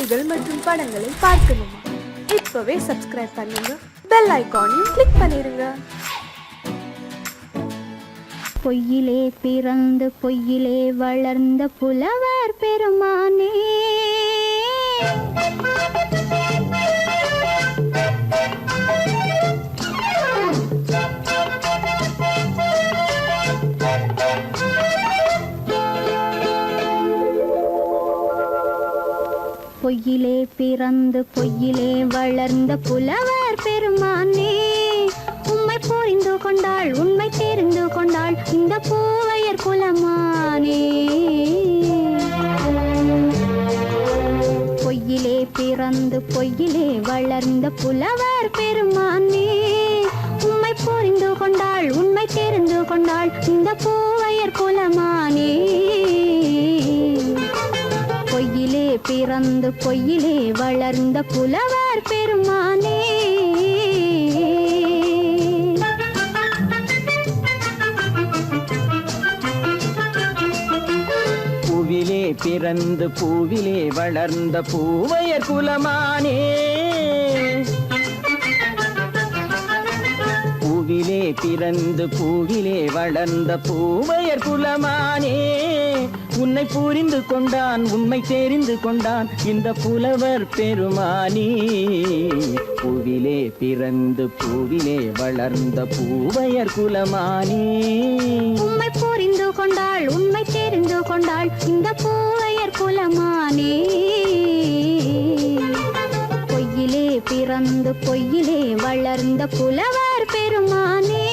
பாடல்கள் மற்றும் படங்களை பார்க்கணுமா? இப்பவே சப்ஸ்கிரைப் பண்ணுங்க, பெல் ஐகானையும் கிளிக் பண்ணிருங்க. பொய்யிலே பிறந்து பொய்யிலே வளர்ந்த புலவர் பெருமானே, பொய்யிலே பிறந்து பொய்யிலே வளர்ந்த புலவர் பெருமானே, உம்மை புரிந்து கொண்டாள் உண்மை தெரிந்து கொண்டாள் இந்த பூவையர் குலமானே. பொய்யிலே பிறந்து பொய்யிலே வளர்ந்த புலவர் பெருமானே, உம்மை புரிந்து கொண்டாள் உண்மை தெரிந்து கொண்டாள் இந்த பூவையர் குலமானே. பொய்யிலே பிறந்து பொய்யிலே வளர்ந்த புலவர் பெருமானே. பூவிலே பிறந்து பூவிலே வளர்ந்த பூவையர் குலமானே, பூவிலே பிறந்து பூவிலே வளர்ந்த பூவையர் குலமானே, உன்னை புரிந்து கொண்டான் உண்மை தெரிந்து கொண்டான் இந்த புலவர் பெருமானே. பூவிலே பிறந்து பூவிலே வளர்ந்த பூவையர் குலமானே, உண்மை புரிந்து கொண்டாள் உண்மை தெரிந்து கொண்டாள் இந்த பூவையர் குலமானே. பொய்யிலே பிறந்து பொய்யிலே வளர்ந்த புலவர் பெருமானே.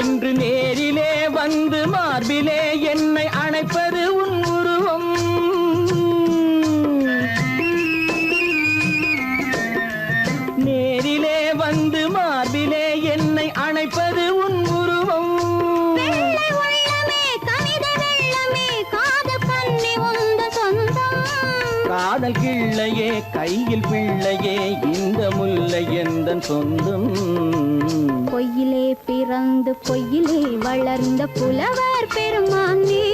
இன்று நேரிலே வந்து மார்பிலே என்னை அணைப்பது உன் உருவம், நேரிலே வந்து மார்பிலே என்னை அணைப்பது உன் உருவம். காதல் கிள்ளையே கையில் பிள்ளையே இந்த முல்லை எந்தன் சொந்தம். பொய்யிலே பிறந்து பொய்யிலே வளர்ந்த புலவர் பெருமானே,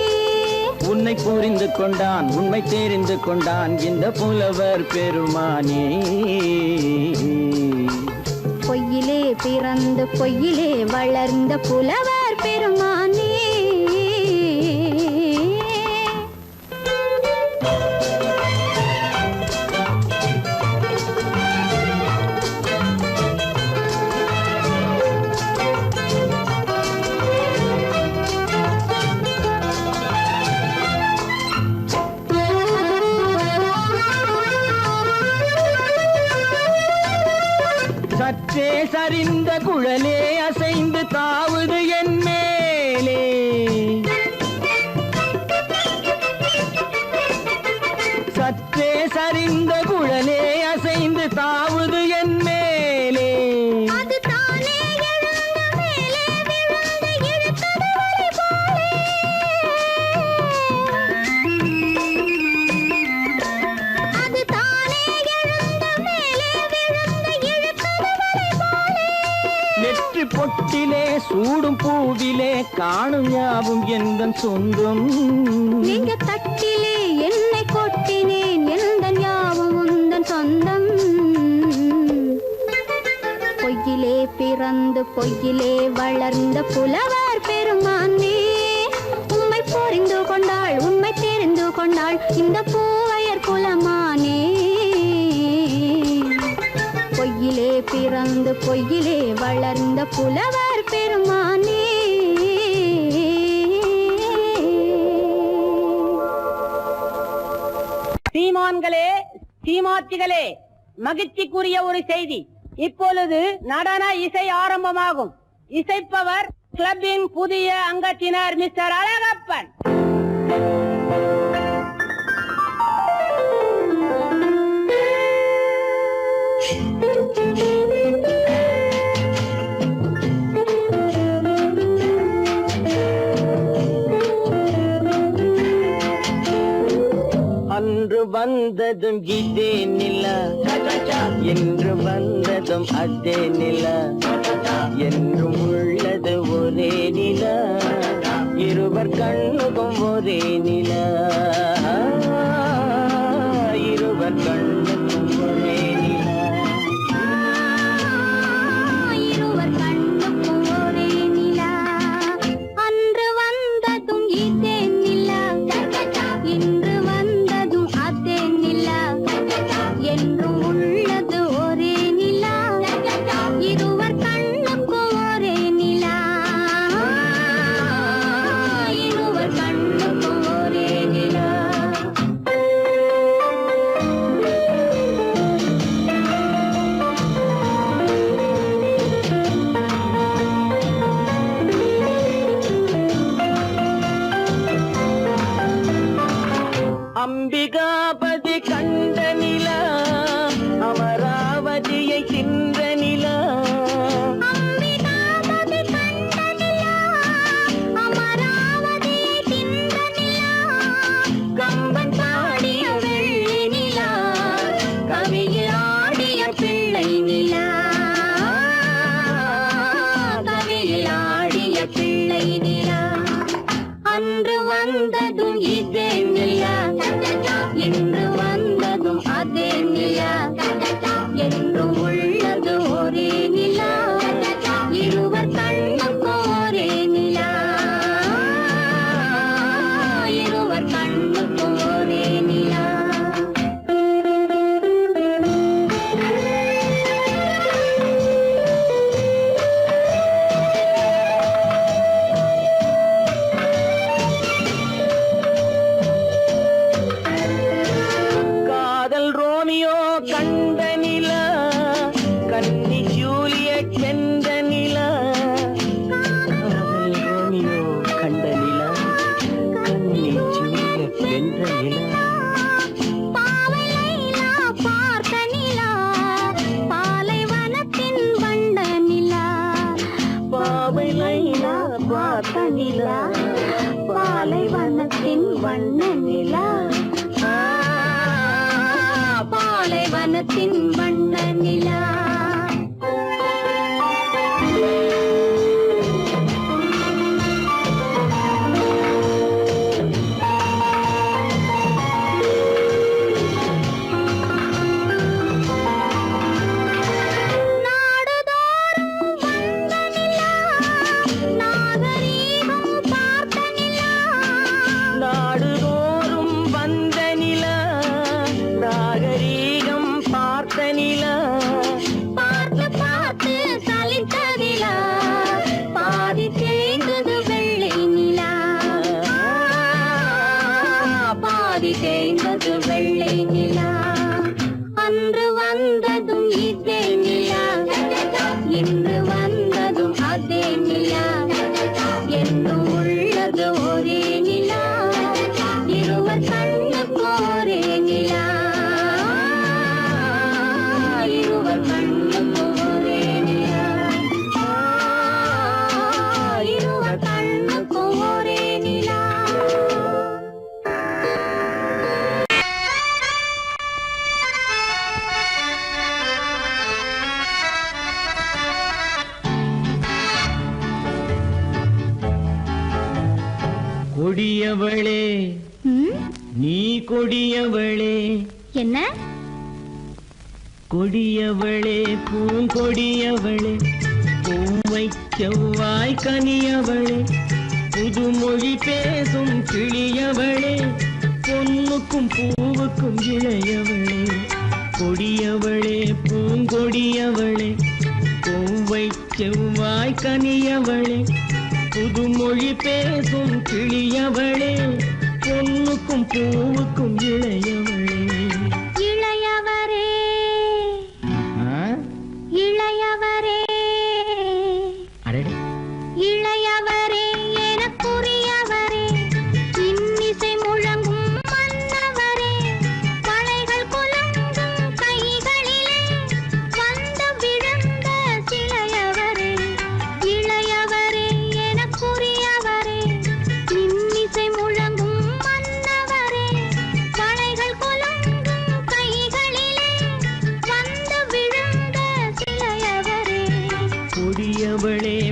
உன்னை புரிந்து கொண்டான் உண்மை தெரிந்து கொண்டான் இந்த புலவர் பெருமானே. பொய்யிலே பிறந்து பொய்யிலே வளர்ந்த புலவர் பெருமானே. சற்றே சரிந்த குழலே அசைந்து தாவுது என் மேலே, சற்றே சரிந்த குழலே அசைந்து தாவுது என் மேலே. நெற்றி பொட்டிலே சூடும் பூவிலே காணும் யாவும் எந்தன் சொந்தம். நீங்க தட்டிலே என்னை கொட்டினேன் எந்தன் யாவும் உந்தன் சொந்தம். பொய்யிலே பிறந்து பொய்யிலே வளர்ந்த புலவர் பெருமானே, உம்மை புரிந்து கொண்டாள் உண்மை தெரிந்து கொண்டாள் இந்த பூவையர் குலமானே. பொய்யிலே பிறந்து பொய்யிலே வளர்ந்த புலவர் பெருமானே. சீமான்களே சீமாத்திகளே, மகிழ்ச்சிக்குரிய ஒரு செய்தி. இப்பொழுது நடன இசை ஆரம்பமாகும். இசைப்பவர் கிளப்பின் புதிய அங்கத்தினர் மிஸ்டர் அழகப்பன். அன்று வந்ததும் இதே நிலா, என்று வந்ததும் அதே நிலா, என்றும் உள்ளது ஒரே நிலா, இருவர் கண்ணுக்கும் ஒரே நிலா, இருவர் கண்ணுக்கும் ஒரே நிலா, இருவர் கண்ணுக்கும் ஒரே நிலா. அன்று வந்ததும் இதே நிலா, இன்று வந்ததும் அதே நிலா, என்றும் உள்ளது ஒரே நிலா, இருவர் கண்ணுக்கும் ஒரே நிலா, இருவர் கண்ணுக்கும் ஒரே நிலா. அம்பிகாபதி கண்ட நிலா, அமராவதியை தின்ற நிலா, அம்பிகாபதி கண்ட நிலா, அமராவதியை தின்ற நிலா, கம்பன் பாடிய வெள்ளி நிலா, கவியில் ஆடிய பிள்ளை நிலா, கவியில் ஆடிய பிள்ளை நிலா. அன்று வந்ததும் இதே நிலா, இன்று வந்ததும் அதே நிலா, என்றும் உள்ளது ஒரே நிலா, இருவர் கண்ணுக்கும் ஒரே நிலா, இருவர் கண்ணுக்கும் ஒரே நிலா. காதல் ரோமியோ கண்ட நிலா, கன்னி ஜூலியட் வென்ற நிலா, காதல் ரோமியோ கண்ட நிலா, கன்னி ஜூலியட் வென்ற நிலா, பாவை லைலா பார்த்த நிலா, பாலைவனத்தின் வண்ண நிலா, பாவை லைலா பார்த்த நிலா, பாலைவனத்தின் வண்ண நிலா, பாலைவனத்தின் வண்ண நிலா. நாடுதோறும் வந்த நிலா, நாகரீகம் பார்த்த நிலா, நாடுதோறும் வந்த நிலா, நாகரீகம் பார்த்த நிலா, பார்த்து பார்த்து சலித்த நிலா, பாதி தேய்ந்தது வெள்ளை நிலா, பாதி தேய்ந்தது வெள்ளை நிலா. அன்று வந்ததும் இதே நிலா, இன்று வந்ததும் அதே நிலா, என்றும் உள்ளது ஒரே நிலா, இருவர் கண்ணுக்கு ஒரே நிலா, இருவர் கண்ணுக்கு ஒரே நிலா, இருவர் கண்ணுக்கு ஒரே நிலா. கொடியவளே நீ கொடியவளே, என்ன கொடியவளே பூங்கொடியவளே, பூவை செவ்வாய் கனியவளே, புதுமொழி பேசும் கிளியவளே, பொன்னுக்கும் பூவுக்கும் இளையவளே, கொடியவளே பூங்கொடியவளே, பூவை செவ்வாய் கனியவளே, புதுமொழி பேசும் கிளியவளே, பொன்னுக்கும் பூவுக்கும் இளையவளே. இளையவரே இளையவரே, அடடே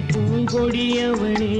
பூங்கொடியவளே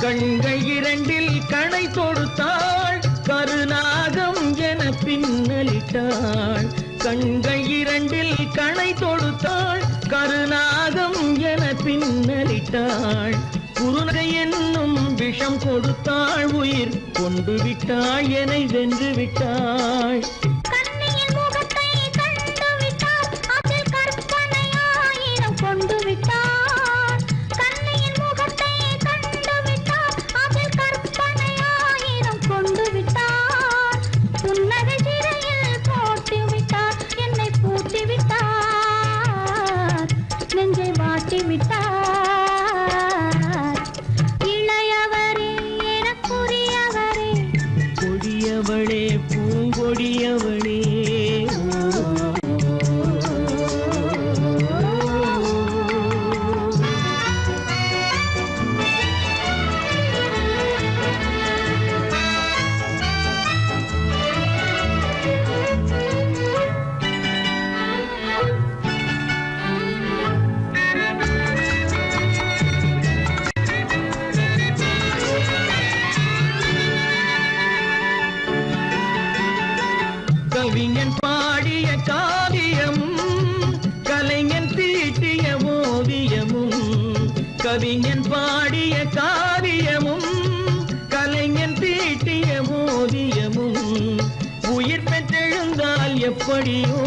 கண்கள் இரண்டில் கணை தொடுத்தாள் கருநாகம் என பின்னலிட்டாள் கண்கள் இரண்டில் கணை தொடுத்தாள் கருநாகம் என பின்னலிட்டாள் குருநகை என்னும் விஷம் கொடுத்தாள் உயிர் கொண்டு விட்டாள் என்னை வென்று விட்டாள் கொண்டு விட்டார் புன்னகை சிறையில் போட்டு விட்டார் என்னை பூட்டி விட்டார் நெஞ்சை வாட்டி விட்டார் இளையவரே எனக்குரியவரே கொடியவளே பூங்கொடியவளே கவிஞன் பாடிய காவியமும் கலைஞன் தீட்டிய ஓவியமும் கவிஞன் பாடிய காவியமும் கலைஞன் தீட்டிய ஓவியமும் உயிர் பெற்றெழுந்தால் எப்படியோ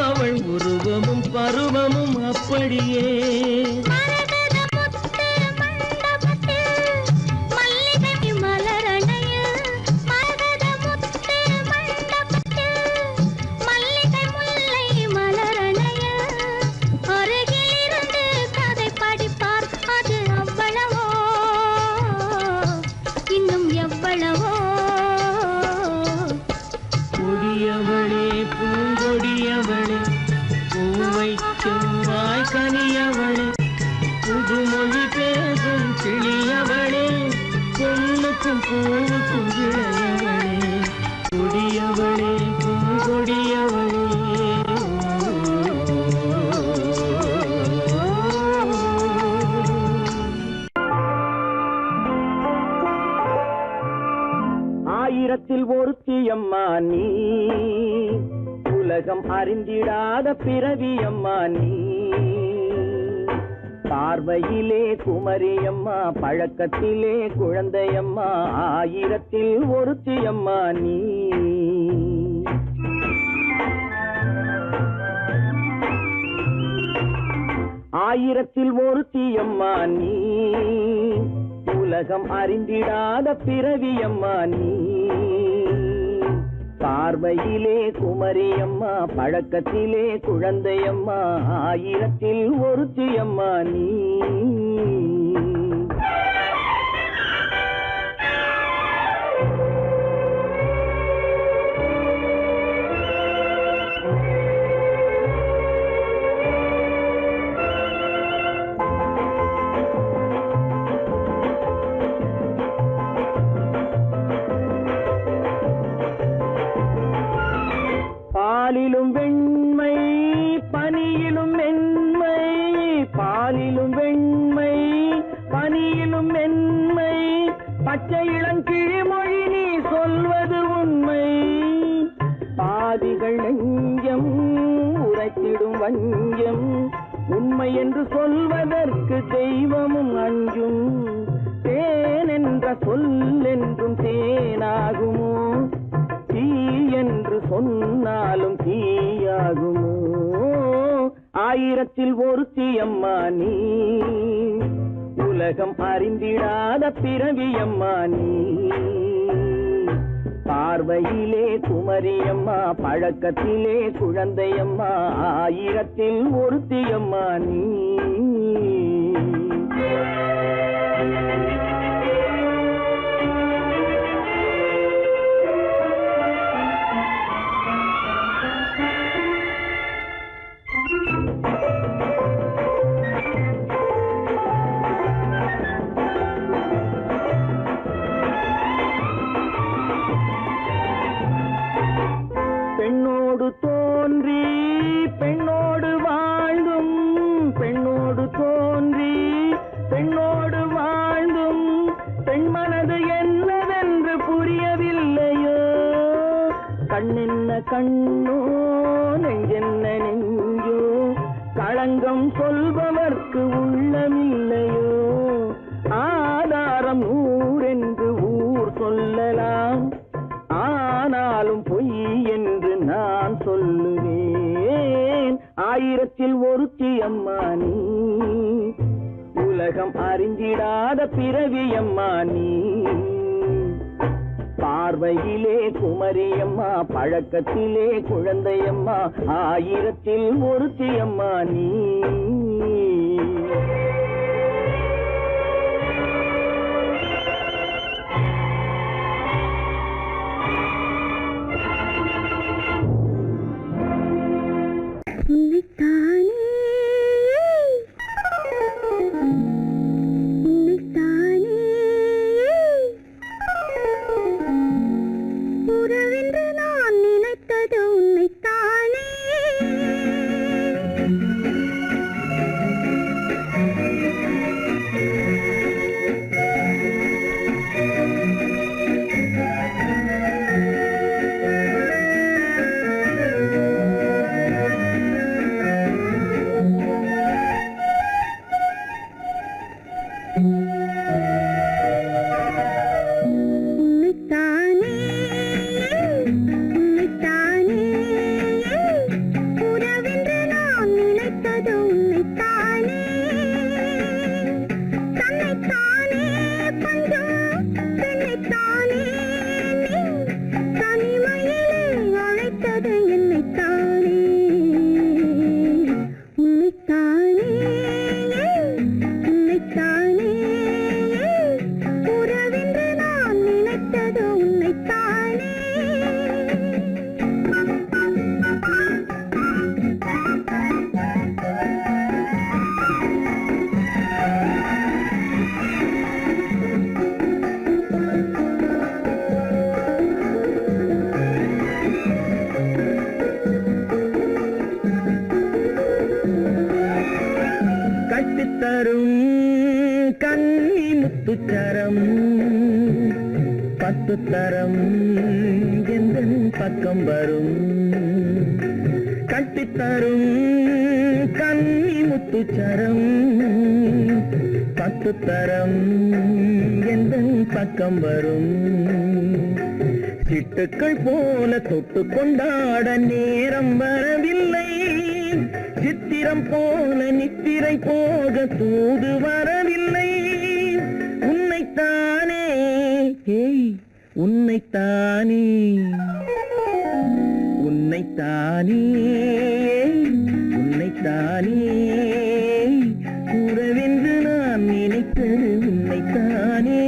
அவள் உருவமும் பருவமும் அப்படியே கொடியவளே பூங்கொடியவளே பூவை செவ்வாய் கனியவளே புதுமொழி பேசும் கிளியவளே பொண்ணுக்கும் பூவுக்கும் இளையவளே கொடியவளே பூங்கொடியவளே ஆயிரத்தில் ஒருத்தியம்மா நீ உலகம் அறிந்திடாத பிறவியம்மா நீ பார்வையிலே குமரியம்மா பழக்கத்திலே குழந்தையம்மா ஆயிரத்தில் ஒருத்தியம்மா நீ ஆயிரத்தில் ஒருத்தியம்மா நீ உலகம் அறிந்திடாத பிறவியம்மா நீ பார்வையிலே குமரியம்மா பழக்கத்திலே குழந்தையம்மா ஆயிரத்தில் ஒருத்தியம்மா நீ பாலிலும் வெண்மை பனியிலும் மென்மை பாலிலும் வெண்மை பனியிலும் மென்மை பச்சை இளங்கிழிமொழி நீ சொல்வது உண்மை பாதிகள் நெஞ்சம் உரைத்திடும் வஞ்சம் உண்மை என்று சொல்வதற்கு தெய்வமும் அஞ்சும் தேன் என்ற சொல் என்றும் தேனாகுமோ தீ என்று சொன்னாலும் தீயாகுமோ ஆயிரத்தில் ஒருத்தியம்மா நீ உலகம் அறிந்திடாத பிறவியம்மா நீ பார்வையிலே குமரியம்மா பழக்கத்திலே குழந்தையம்மா ஆயிரத்தில் ஒருத்தியம்மா நீ ஆயிரத்தில் ஒருத்தி அம்மா நீ, உலகம் அறிந்திடாத பிறவி அம்மா நீ. பார்வையிலே குமரியம்மா, பழக்கத்திலே குழந்தையம்மா, ஆயிரத்தில் ஒருத்தி அம்மா நீ. உறவென்று நான் நினைத்தது உன்னைத்தானே. கட்டித்தரும் கன்னி முத்துச்சரம், 10 தரம் எந்தன் பக்கம் வரும். கட்டித்தரும் கன்னி முத்துச்சரம், 10 தரம் எந்தன் பக்கம் வரும். சிட்டுக்கள் போல தொட்டு கொண்டாட நேரம் வரவில்லை, சித்திரம் போல நித்திரை போக தூது வரவில்லை. உன்னைத்தானே, ஏய் உன்னைத்தானே, உன்னைத்தானே, உன்னைத்தானே, கூறவென்று நான் நினைத்தது உன்னைத்தானே.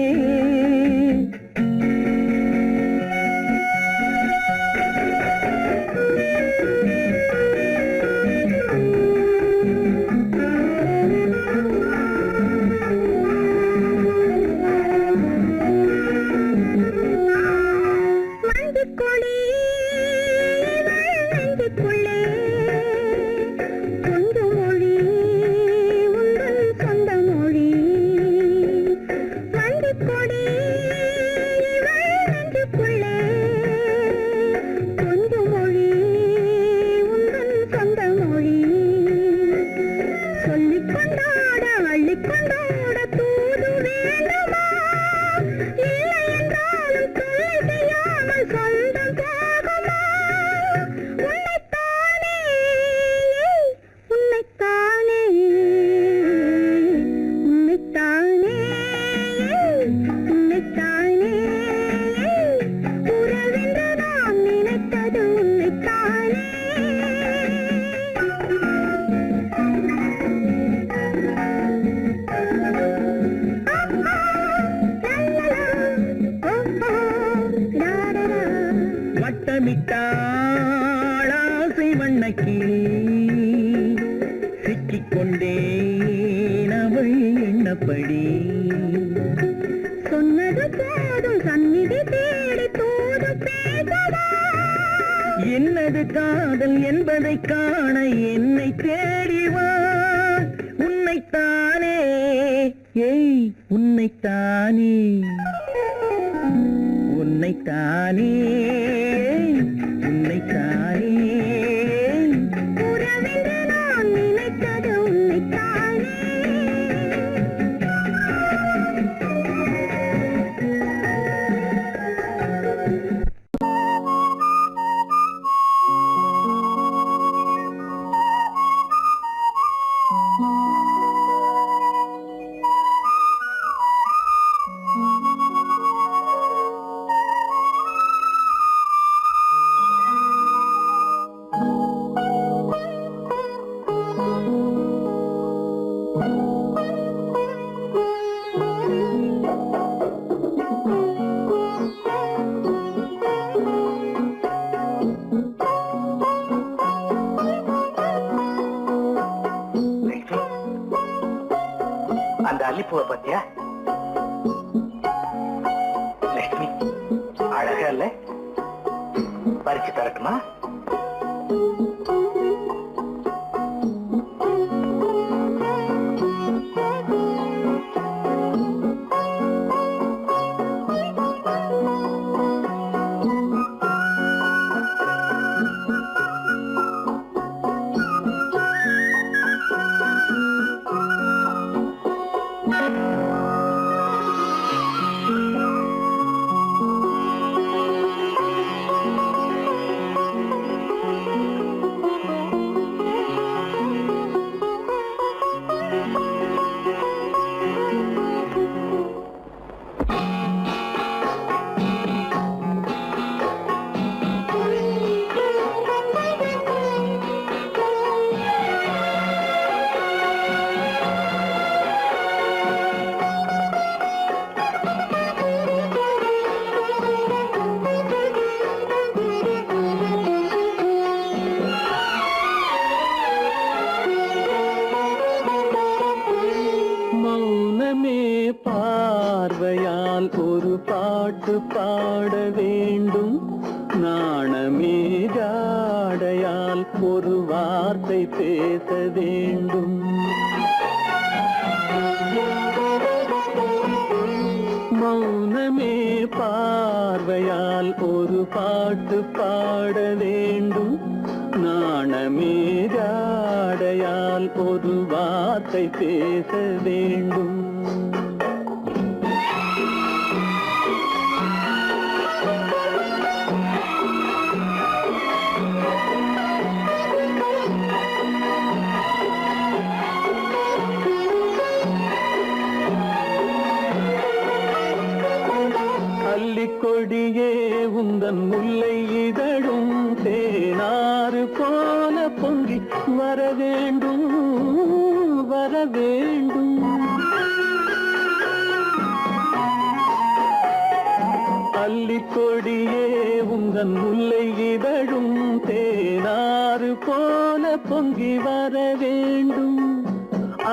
வட்டமிட்டாளாசை வண்ணக்கிளி, சிக்கிக்கொண்டேன் அவள் எண்ணப்படி. சொன்னது போதும் சந்நிதி தேடி தூது பேசவா, என்னது காதல் என்பதை காண என்னை தேடிவா. உன்னைத்தானே, ஏய் உன்னைத்தானே, உன்னைத்தானே, உன்னைத்தானே, உறவென்று நான் நினைத்தது உன்னைத்தானே. பூவை பத்தியா லட்சுமி? அழகா இல்ல? பறிச்சு தரட்டுமா? பார்வையால் ஒரு பாட்டு பாட வேண்டும், நாணமே ஜாடையால் ஒரு வார்த்தை பேச வேண்டும். மௌனமே பார்வையால் ஒரு பாட்டு பாட வேண்டும், நாணமே ஜாடையால் ஒரு வார்த்தை பேச வேண்டும். கொடியே உந்தன் முல்லை இதழும் தேனாறு போல பொங்கி வர வேண்டும், வர வேண்டும். அல்லிக்கொடியே உந்தன் முல்லை இதழும் தேனாறு போல பொங்கி வர வேண்டும்.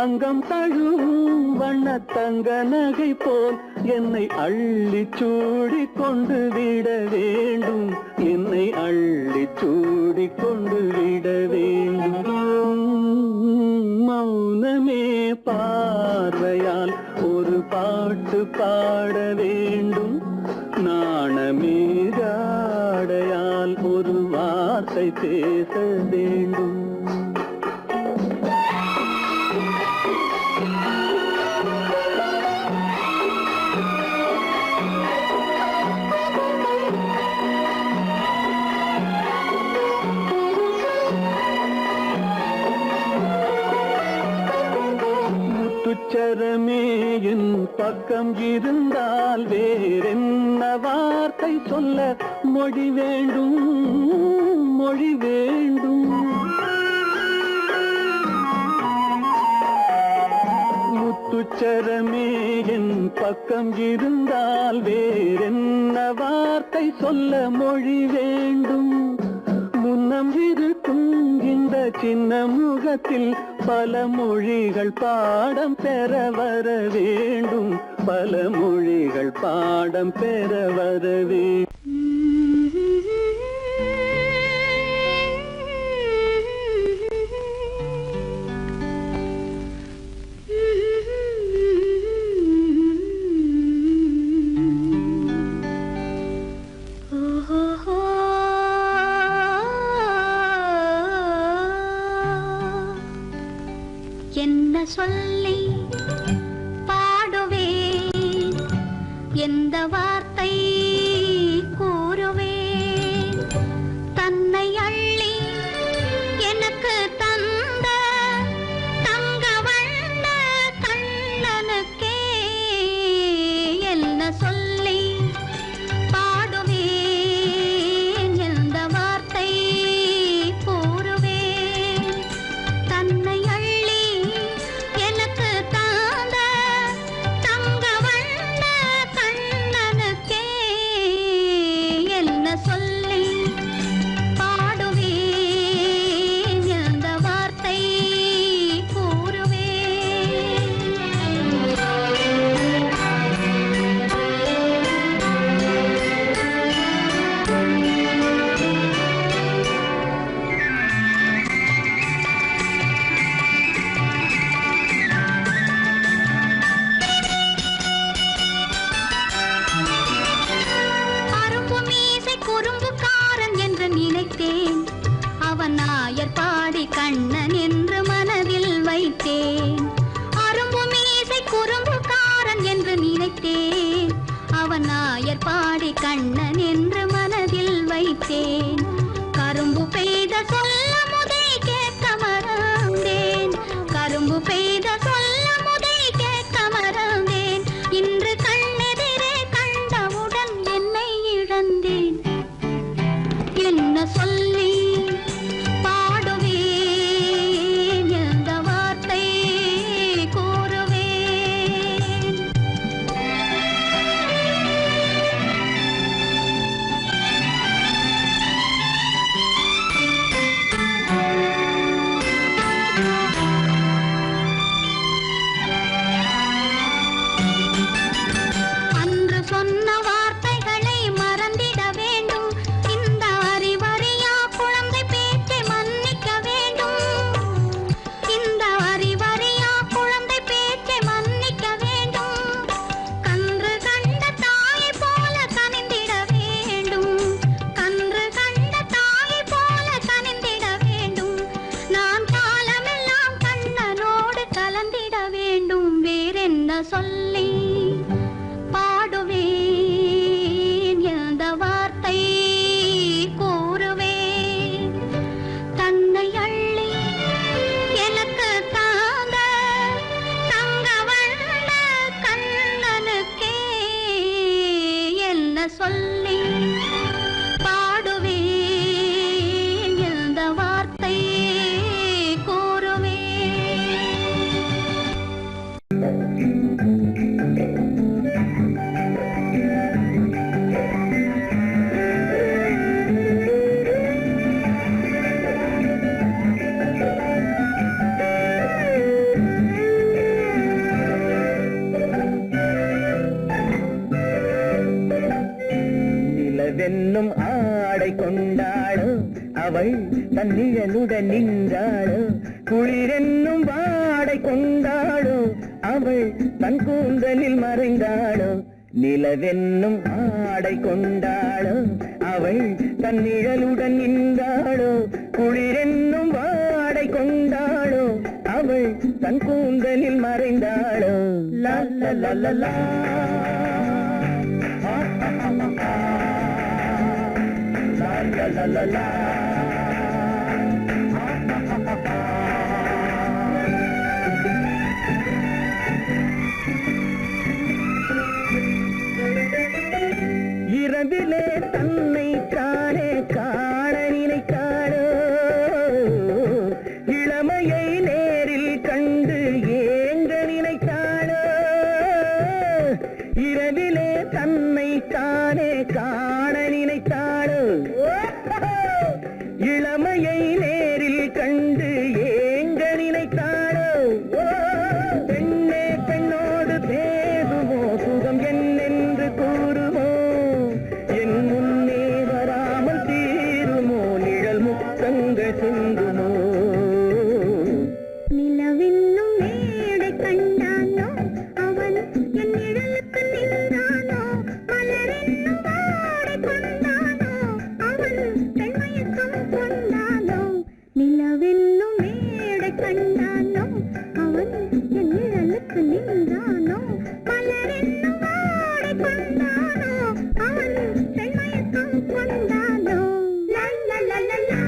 அங்கம் தழுவும் வண்ணத்தங்க நகை போல் என்னை அள்ளி சூடி கொண்டு விட வேண்டும், என்னை அள்ளி சூடி கொண்டு விட வேண்டும். மௌனமே பார்வையால் ஒரு பாட்டு பாட வேண்டும், நாணமே ஜாடையால் ஒரு வார்த்தை பேச வேண்டும். முத்துச்சரமே என் பக்கம் இருந்தால் வேறென்ன வார்த்தை சொல்ல மொழி வேண்டும், மொழி வேண்டும். முத்துச்சரமே என் பக்கம் இருந்தால் வேறென்ன வார்த்தை சொல்ல மொழி வேண்டும். முன்னம் இருக்கும் இந்த சின்ன முகத்தில் பல மொழிகள் பாடம் பெற வர வேண்டும், பல மொழிகள் பாடம் பெற வர வேண்டும். என்ன சொல்லி பாடுவேன், எந்த வார்த்தை கூறுவேன், தன்னை அள்ளி எனக்கு தந்த தங்க வண்ண கண்ணனுக்கே என்ன சொல்லி பாடுவேன், எந்த வார்த்தை கூறுவேன், தன்னை அள்ளி எனக்கு தந்த தங்க வண்ண கண்ணனுக்கே பேர் பாடி கண்ணன் என்று மனதில் வைத்தேன். கரும்பு பெய்த சொல்ல முதை கேட்க மறந்தேன். கரும்பு பெய்த சொல்ல முதை கேட்க மறந்தேன். இன்று கண்ணெதிரே கண்டவுடன் என்னை இழந்தேன். என்ன சொல்லி பாடுவேன், எந்த வார்த்தை கூறுவேன்? அன்று சொன்ன வார்த்தைகளை மறந்திட வேண்டும். இந்த அறிவறியா குழந்தை பேச்சை மன்னிக்க வேண்டும். இந்த அறிவறியா குழந்தை பேச்சை மன்னிக்க வேண்டும். கன்று கண்ட தாயை போல கனிந்திட வேண்டும். கன்று கண்ட தாயை போல கனிந்திட வேண்டும். நான் காலமெல்லாம் கண்ணனோடு கலந்திட வேண்டும். வேறென்ன சொல்லி பாடுவேன், எந்த வார்த்தை கூறுவேன்? தன்னை அள்ளி எனக்கு தாங்க தங்க வண்ண கண்ணனுக்கே என்ன சொல்லி பாடுவேன், எந்த வார்த்தை கூறுவேன்? நிலவென்னும் ஆடை கொண்டாளோ அவள் தன்னிழலுடன் நின்றாளோ. குளிரென்னும் வாடை கொண்டாளோ அவள் தன் கூந்தலில் மறைந்தாளோ. நிலவென்னும் ஆடை கொண்டாளோ அவள் தன் நிழலுடன் நின்றாளோ. குளிரென்னும் வாடை கொண்டாளோ அவள் தன் கூந்தலில் மறைந்தாளோ. லா லா லா லா லா. La la la la. இரவிலே தன்னை காணே காண நினைத்தாளோ. இளமையை நேரில் கண்டு ஏங்க நினைத்தாளோ. இரவிலே தன்னை காணே காண நினைத்தாளோ. இளமையை நேரில் கண்டு ஏங்க நினைத்தாளோ. பெண்ணே பெண்ணோடு பேசுமோ, சுகம் என்னென்று கூறுமோ. என் முன்னே வராமல் தீருமோ, நிழல் முத்தங்கள் சிந்துமோ. நிலவென்னும் மேடை கண்டானோ அவன் என் நிழலுக்கு நின்றானோ. மலரென்னும் வாடை கொண்டானோ அவன் பெண்மயக்கம் கொண்டானோ. நிலவென்னும் மேடை கண்டானோ அவன் என் நிழலுக்கு நின்றானோ. மலரென்னும் வாடை கொண்டானோ அவன் பெண்மயக்கம் கொண்டானோ. லா லா லா லா லா.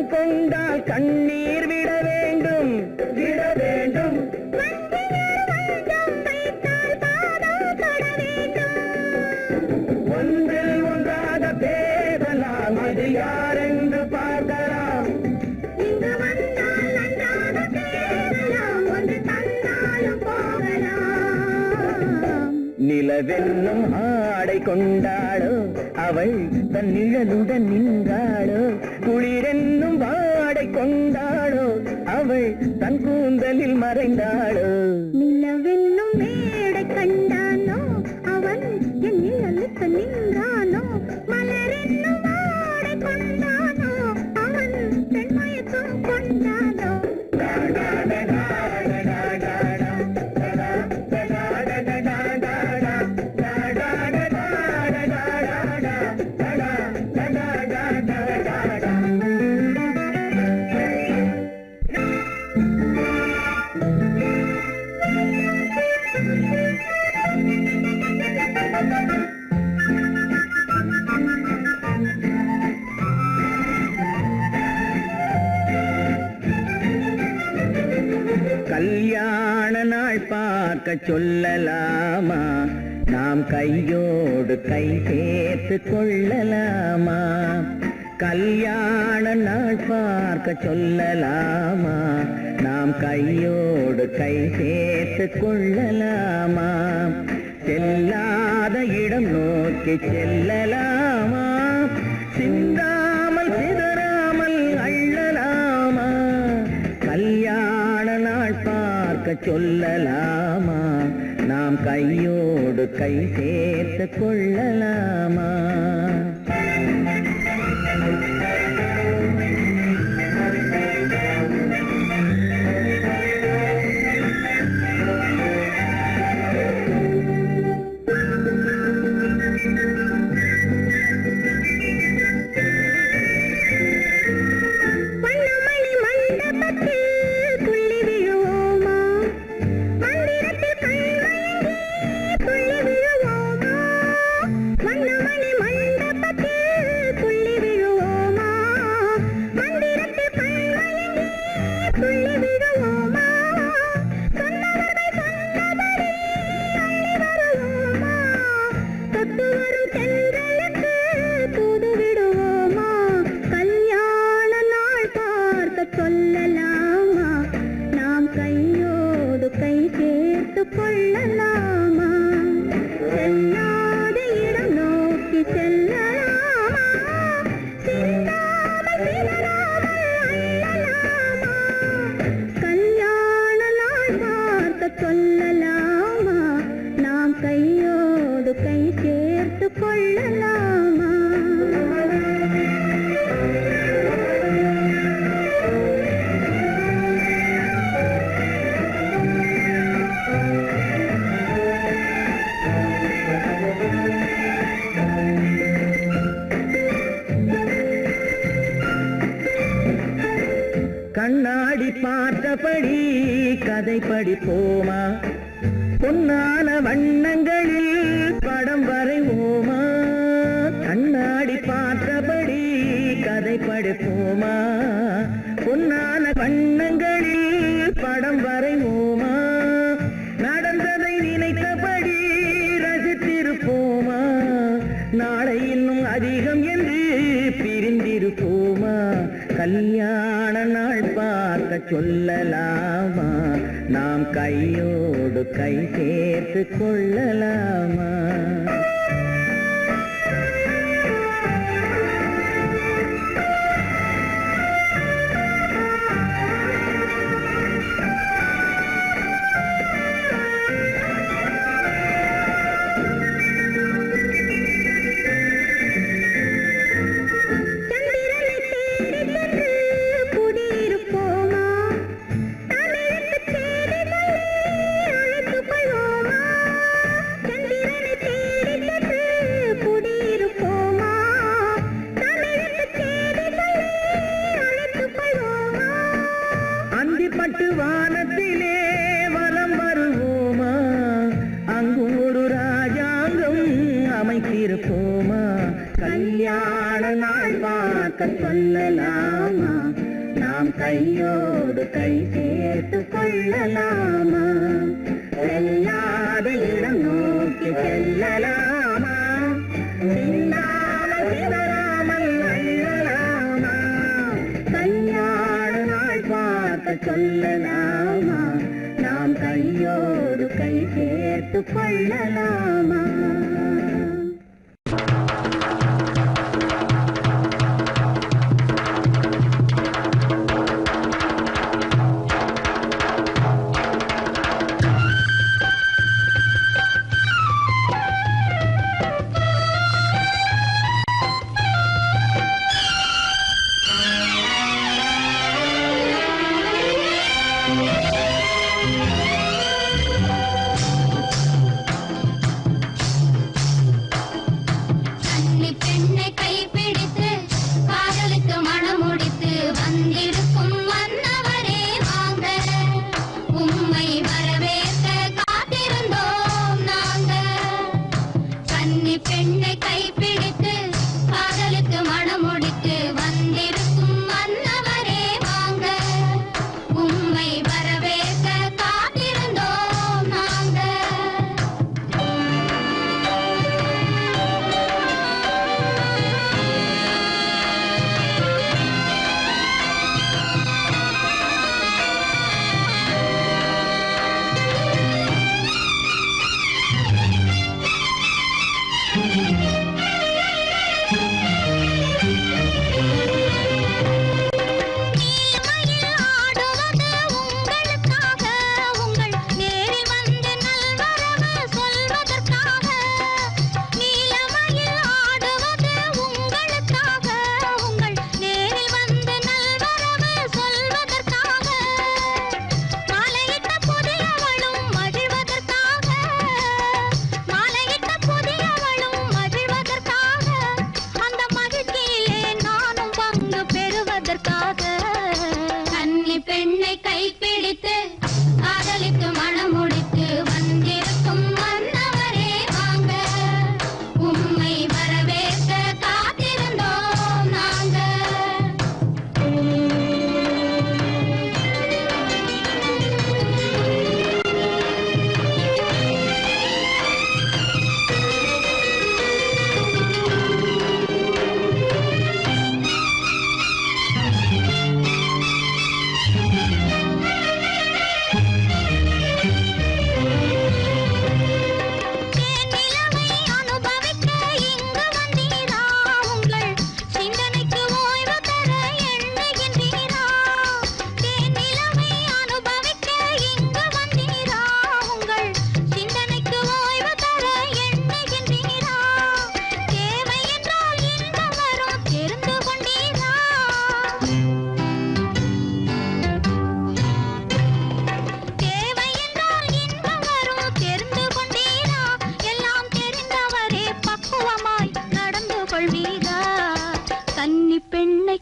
மனம் கொண்டால் கண்ணீர் விட வேண்டும் விட வேண்டும். ஒன்றில் ஒன்றாக பேசலாம், அது யாரென்று பார்க்கலாம். இங்கு வந்தால் நன்றாக பேசலாம், ஒன்று தந்தாலும் போகலாம். நிலவென்னும் ஆடை கொண்டாளோ அவள் தன் நிழலுடன் நின்றாளோ, குளிரென்னும் வாடை கொண்டாளோ அவள் தன் கூந்தலில் மறைந்தாளோ. நிலவென்னும் மேடை கண்டானோ அவன் என் நிழலுக்கு நின்றானோ, மலரென்னும் வாடை கொண்டானோ அவன் பெண்மயக்கம் கொண்டானோ. கல்யாண நாள் பார்க்க சொல்லலாமா, நாம் கையோடு கை சேர்த்து கொள்ளலாமா. கல்யாண நாள் பார்க்க சொல்லலாமா, நாம் கையோடு கை சேர்த்து கொள்ளலாமா. செல்லாத இடம் நோக்கி செல்லலாமா, சிந்தாமல் சிதறாமல் அள்ளலாமா. கல்யாண நாள் பார்க்க சொல்லலாமா, நாம் கையோடு கை சேர்த்து கொள்ளலாமா. சொல்லலாமா, நாம் கையோடு கை சேர்த்து கொள்ளலாமா. செல்லாத இடம் நோக்கி செல்லலாமா, சிந்தாமல் சிதறாமல் அள்ளலாமா. கல்யாண நாள் பார்க்க சொல்லலாமா, நாம் கையோடு கை சேர்த்து கொள்ளலாமா. கண்ணாடி பார்த்தபடி கதை படிப்போமா, பொன்னான வண்ணங்களில் படம் வரைவோமா. கண்ணாடி பார்த்தபடி கதை படிப்போமா, பொன்னான வண்ணங்களில் படம் வரைவோமா. நடந்ததை நினைத்தபடி ரசித்திருப்போமா, நாளை இன்னும் அதிகம் என்று பிரிந்திருப்போமா. கல்யாண நாள் பார்க்க சொல்லலாமா, நாம் கையோடு கை சேர்த்து கொள்ளலாமா. தேடி கல்யாண நாள் பார்க்க சொல்லலாமா, நாம் கையோடு கை சேர்த்து கொள்ளலாமா, செல்லாத இடம் நோக்கி செல்லலாமா, சிந்தாமல் சிதறாமல் அள்ளலாமா, கல்யாண நாள் பார்க்க சொல்லலாமா, நாம் கையோடு கை சேர்த்து கொள்ளலாமா.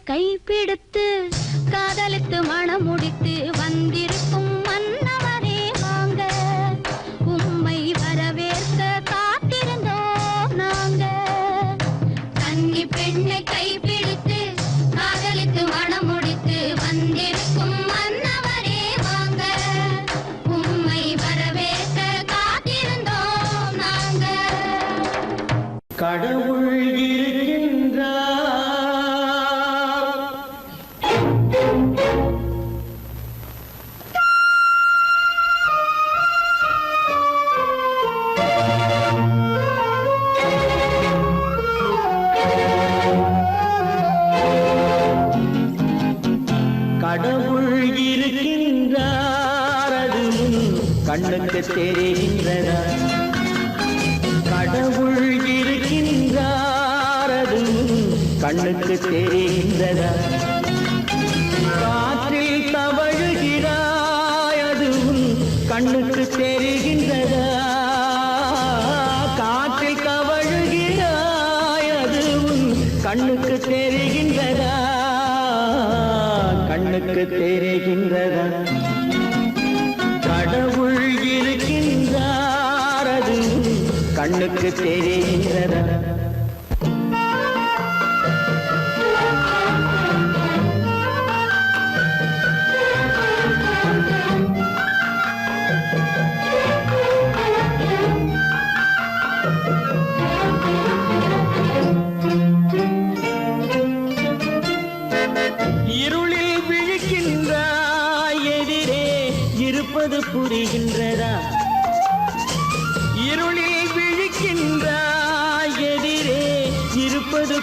கைப்பிடித்து காதலித்து மனம் முடித்து வந்திருக்கும் மன்னவரே வாங்க, உம்மை வரவேற்க காத்திருந்தோம் நாங்க. கன்னி பெண்ணை கைப்பிடித்து காதலித்து மனம் முடித்து வந்திருக்கும் மன்னவரே வாங்க, உம்மை வரவேற்க காத்திருந்தோம் நாங்க. கடவுள் இருக்கின்றார், கடவுள் இருக்கின்றார், அது கண்ணுக்கு தெரிகின்றதா? கடவுள் இருக்கின்றார், அது கண்ணுக்கு தெரிகின்றதா? காற்றில் தவழுகிறாய், அதுவும் கண்ணுக்கு தெரிகின்றதா? காற்றில் தவழுகிறாய், அதுவும் கண்ணுக்கு தெரிகின்றதா? கண்ணுக்கு தெரிகின்றதா? கடவுள் இருக்கின்றார், அது கண்ணுக்கு தெரிகின்றதா?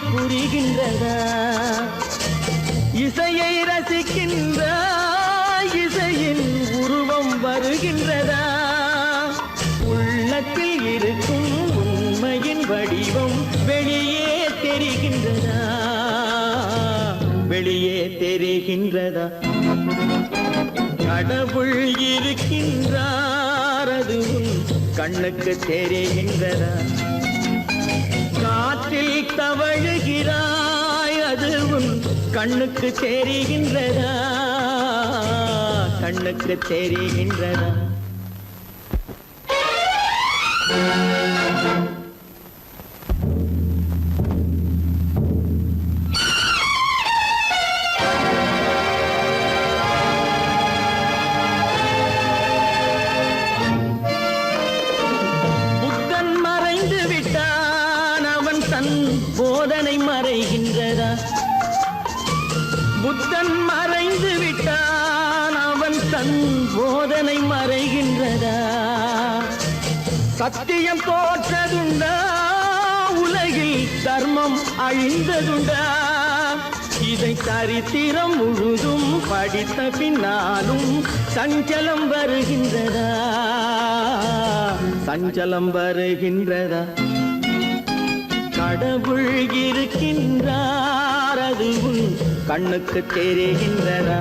புரிகின்றதா இசையை ரசிக்கின்ற இசையின் உருவம் வருகின்றதா உள்ளத்தில் இருக்கும் உண்மையின் வடிவம் வெளியே தெரிகின்றதா வெளியே தெரிகின்றதா கடவுள் இருக்கின்றார் அது உன் கண்ணுக்கு தெரிகின்றதா காற்றில் தவழுகிறாய் அது உன் கண்ணுக்கு தெரிகின்றதா கண்ணுக்கு தெரிகின்றதா போதனை மறைகின்றதா புத்தன் மறைந்து விட்டான் அவன் தன் போதனை மறைகின்றதா சத்தியம் தோற்றதுண்டா உலகில் தர்மம் அழிந்ததுண்டா இதை சரித்திரம் முழுதும் படித்த பின்னாலும் சஞ்சலம் வருகின்றதா சஞ்சலம் வருகின்றதா கடவுள் இருக்கின்றார் அது உன் கண்ணுக்கு தெரிகின்றதா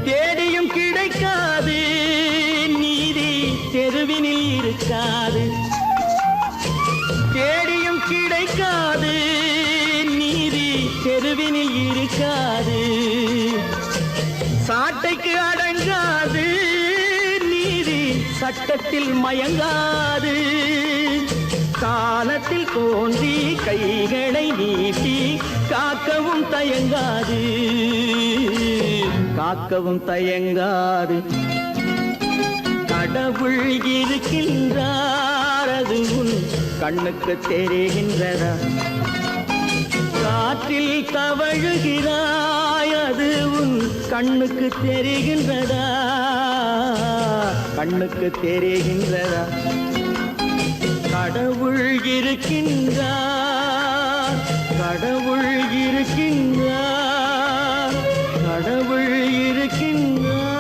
தேடியும் கிடைக்காது நீதி தெருவினில் இருக்காது தேடியும் கிடைக்காது நீதி தெருவினில் இருக்காது சாட்டைக்கு அடங்காது நீதி சட்டத்தில் மயங்காது காலத்தில் தோன்றி கைகளை நீட்டி காக்கவும் தயங்காது காக்கவும் தயங்காது கடவுள் இருக்கின்றார் அது உன் கண்ணுக்கு தெரிகின்றதா காற்றில் தவழுகிறாய் அது உன் கண்ணுக்கு தெரிகின்றதா கண்ணுக்கு தெரிகின்றதா கடவுள் இருக்கின்றார் கடவுள் இருக்கின்றார் கடவுள் இருக்கின்றார்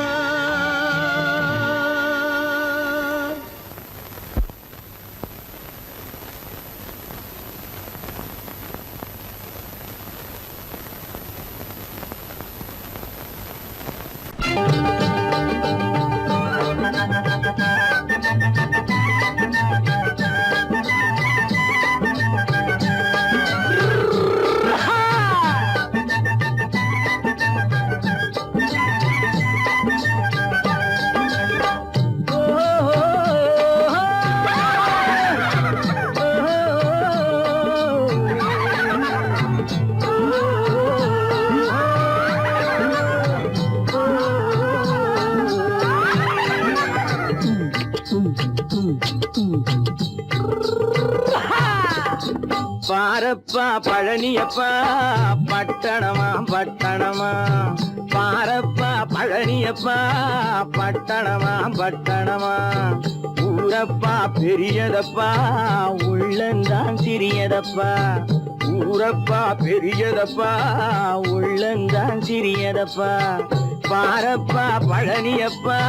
பாரப்பா பழனியப்பா பட்டணமா பட்டணமா பாரப்பா பழனியப்பா பட்டணமா பட்டணமா ஊரப்பா பெரியதப்பா உள்ளந்தான் சிறியதப்பா ஊரப்பா பெரியதப்பா உள்ளந்தான் சிறியதப்பா பாரப்பா பழனியப்பா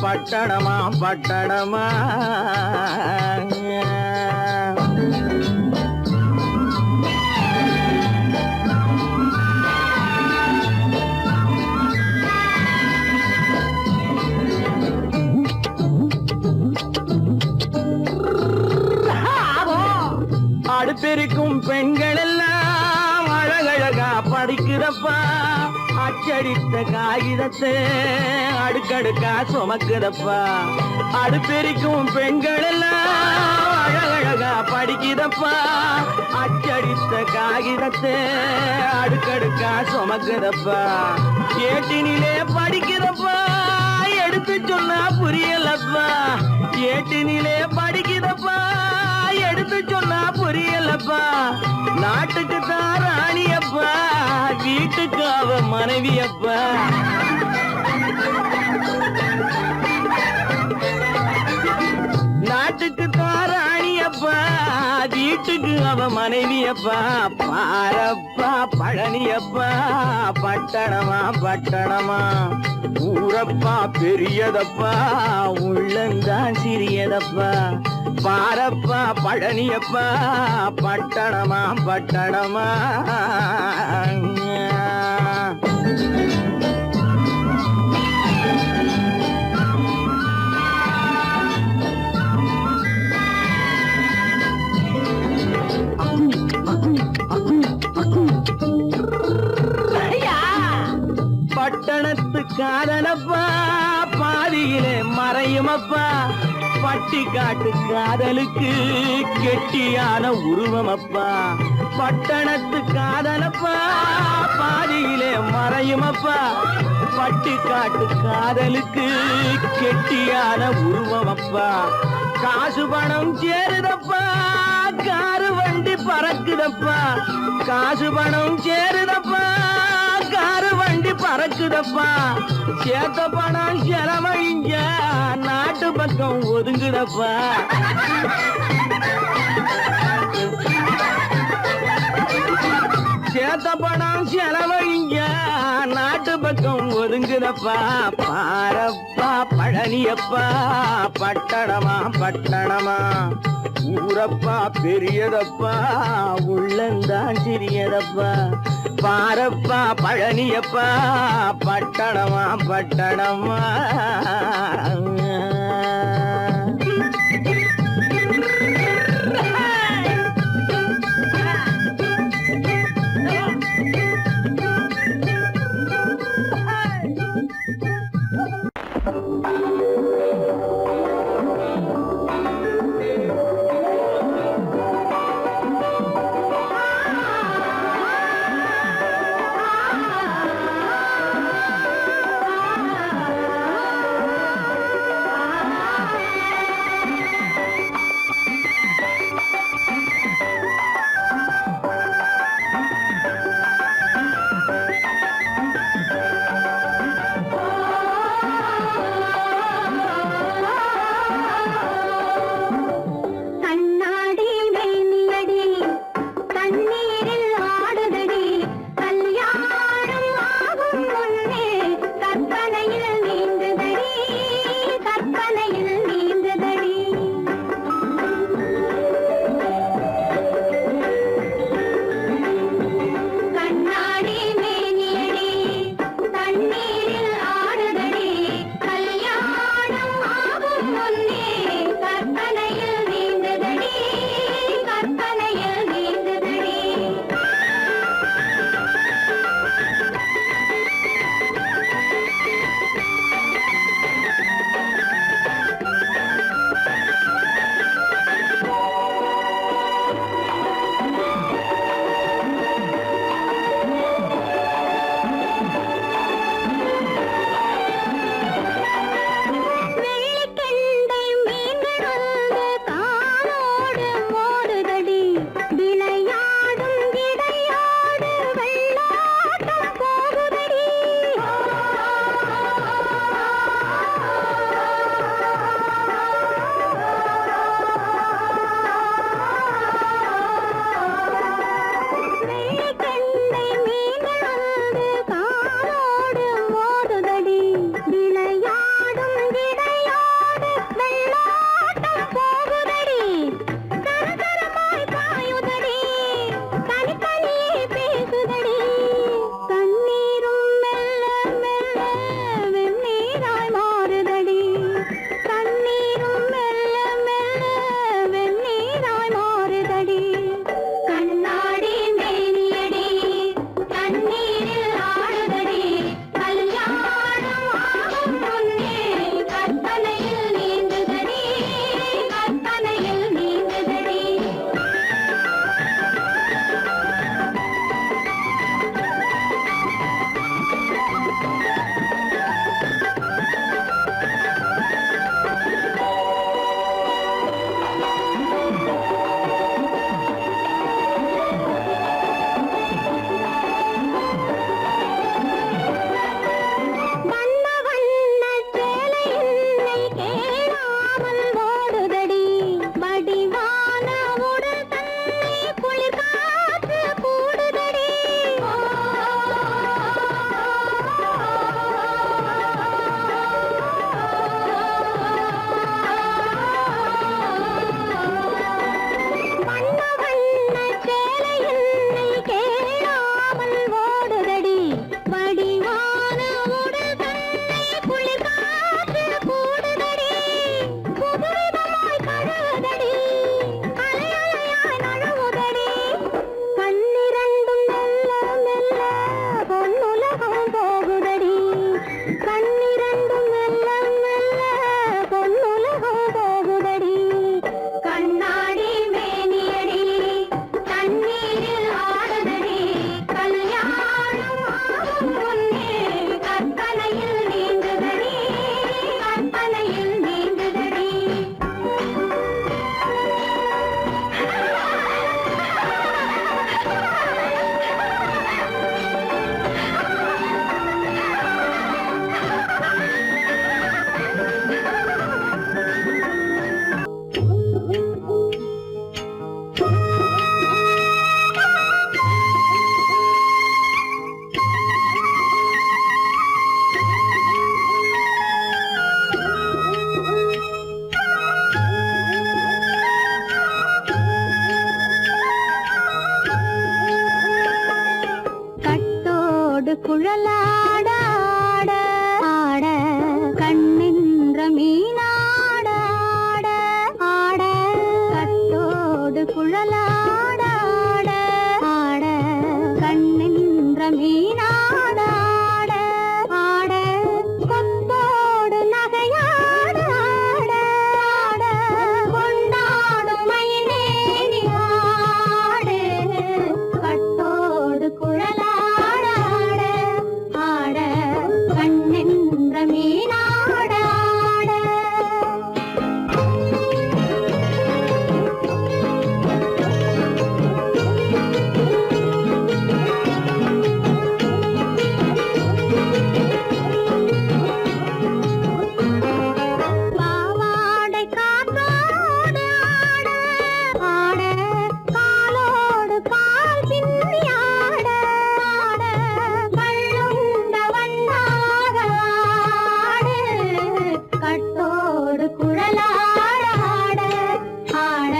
பட்டணமா பட்டணமா அடுப்பெருக்கும் பெண்கள் எல்லாம் அழகழகா படிக்கிறப்பா அச்சடித்த காகிதத்தை அடுக்கடுக்கா சுமக்குதப்பா அடுப்பெருக்கும் பெண்கள் எல்லாம் அழகழகா படிக்கிறப்பா அச்சடித்த காகிதத்தை அடுக்கடுக்கா சுமக்குதப்பா ஏட்டினிலே படிக்கிறப்பா எடுத்து சொன்னா புரியலப்பா ஏட்டினிலே படிக்கிறப்பா நாட்டுக்கு தான் ராணி அப்பா, வீட்டுக்கு அவ மனைவி அப்பா. நாட்டுக்கு தான் ராணி அப்பா, வீட்டுக்கு அவ மனைவி அப்பா. பாரப்பா பழனி அப்பா, பட்டணமா பட்டணமா, ஊரப்பா பெரியதப்பா, உள்ளந்தான் சிறியதப்பா. பாரப்பா பழனியப்பா, பட்டணமா பட்டணமா. பட்டணத்து காதலப்பா, பாதியிலே மறையுமப்பா. பட்டி காட்டு காதலுக்கு கெட்டியான உருவமப்பா. பட்டணத்து காதலப்பா, பாதியிலே மறையுமப்பா. பட்டி காட்டு காதலுக்கு கெட்டியான உருவமப்பா. காசு பணம் சேருதப்பா, காரு வண்டி பறக்குதப்பா. காசு பணம் சேருதப்பா, காரு வண்டி பறக்குதப்பா. சேத்த பணம் செலவழிஞ்ச நாட்டு பக்கம் ஒதுங்குதப்பா. சேத்த பணம் செலவழிஞ்ச நாட்டு பக்கம் ஒதுங்குதப்பா. பாரப்பா பழனியப்பா, பட்டணமா பட்டணமா, ஊரப்பா பெரியதப்பா, உள்ளந்தான் சிறியதப்பா. பாரப்பா பழனியப்பா, பட்டணமா பட்டணமா. குழலாட ஆட ஆட கண்ணின்ற மீனாட ஆட ஆட கட்டோடு குழலாட ஆட ஆட கண்ணின்ற மீனாட ஆட ஆட கொத்தோடு நகையாட ஆட ஆட கொண்டாடும் மயிலேறி ஆடு கட்டோடு குழலாட ஆட ஆட கண்ணென்ற மீனாட ஆட பாவாடை காற்றோடு ஆட ஆட காலோடு பால் பின்னி ஆட ஆட கள்ளுண்ட வண்ணாக ஆடு கட்டோடு குழலாட ஆட ஆட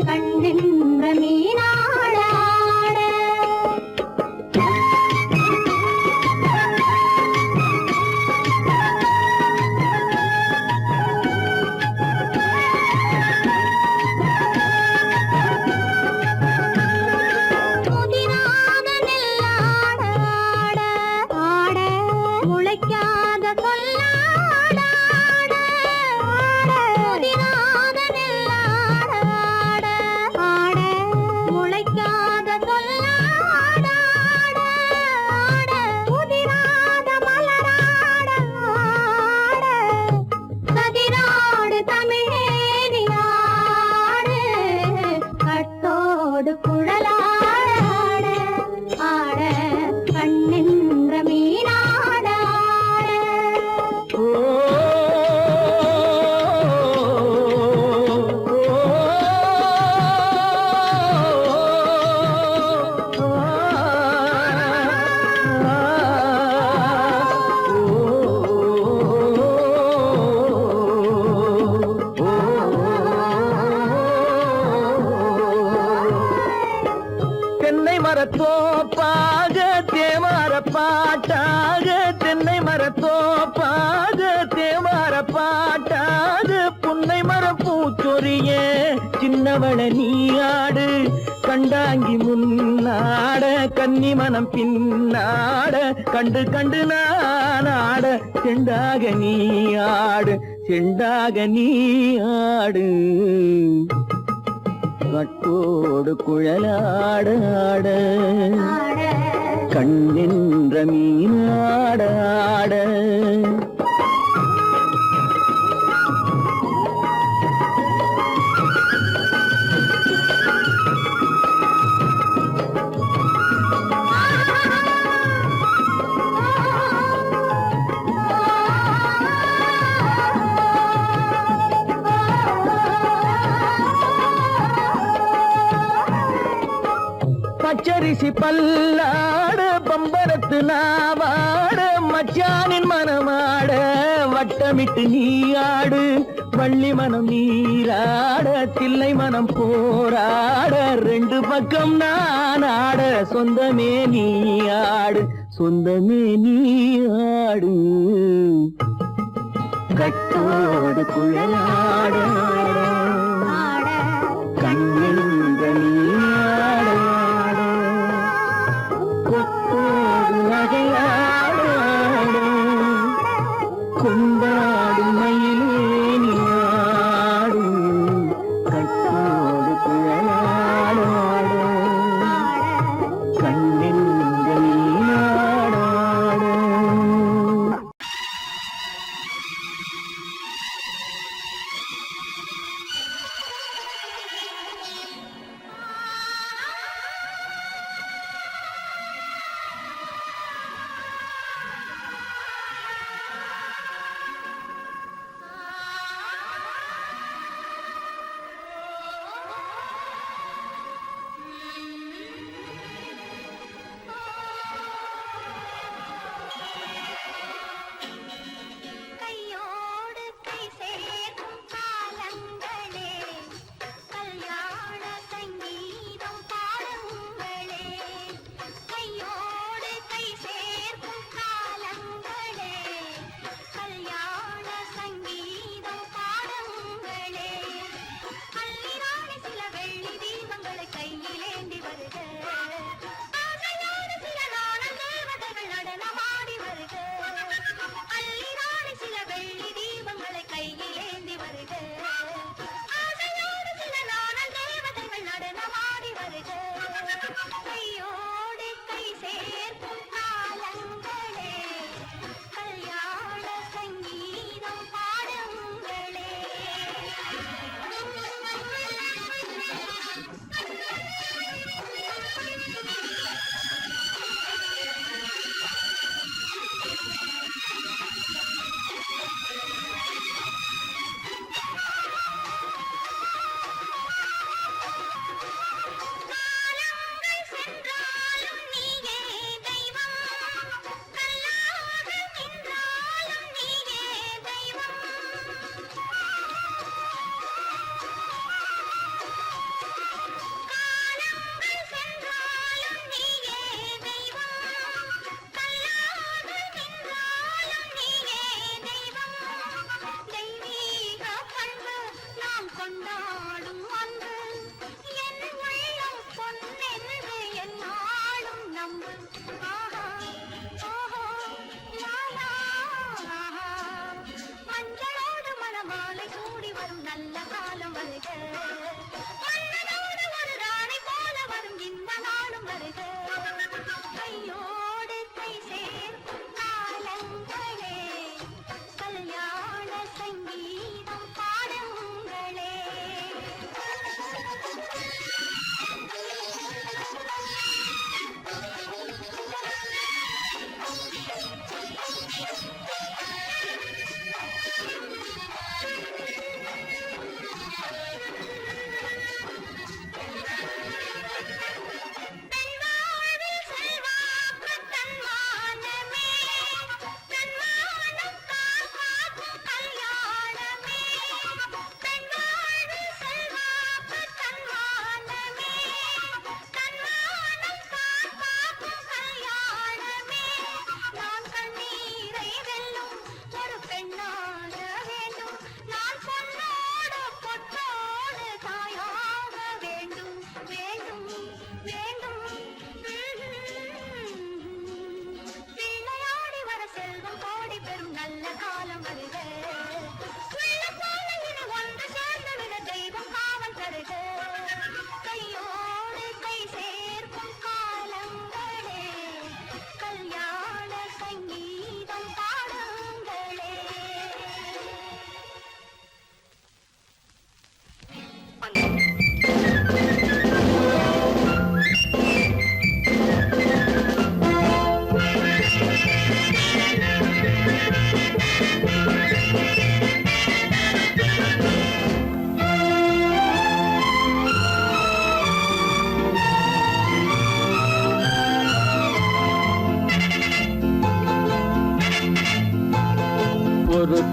கண்ணின்ற மீனாட ஆட முதிராத நெல்லாட ஆட ஆட முளைக்காத சொல்லாட ஆட ஆட முதிராத நெல்லாட ஆட ஆட முளைக்காத சொல்லாட ஆட ஆட முதிராத மலராட ஆட கதிராடு தமிழேறி ஆடு கட்டோடு குழலாட ஆட ஆட கண்ணின்ற மீனாட ஆட தென்னை மரத்தோப்பாக தேமார பாட்டாக தென்னை மரத்தோப்பாக தேமார பாட்டாக புன்னை மரம் பூச்சொரிய சின்னவள நீயாடு கண்டாங்கி முன்னாட கன்னி மனம் பின்னாட கண்டு கண்டு நானாட செண்டாக நீயாடு செண்டாக நீயாடு கட்டோடு குழலாட ஆட ஆட கண்ணின்ற மீனாட ஆட பச்சரிசி பல்லாட பம்பரத்து நாவாட மச்சானின் மனமாட வட்டமிட்டு நீயாடு வள்ளி மனம் நீராட தில்லை மனம் போராட ரெண்டு பக்கம் நான் ஆட சொந்தமே நீயாடு சொந்தமே நீயாடு கட்டோடு குழலாட ஆட கண்ணின்ற நீயாட கொத்தோடு நகையாட கொண்டாடு மயிலே நீயாடு கட்டோடு குழலாட கண்ணின்ற நீயாட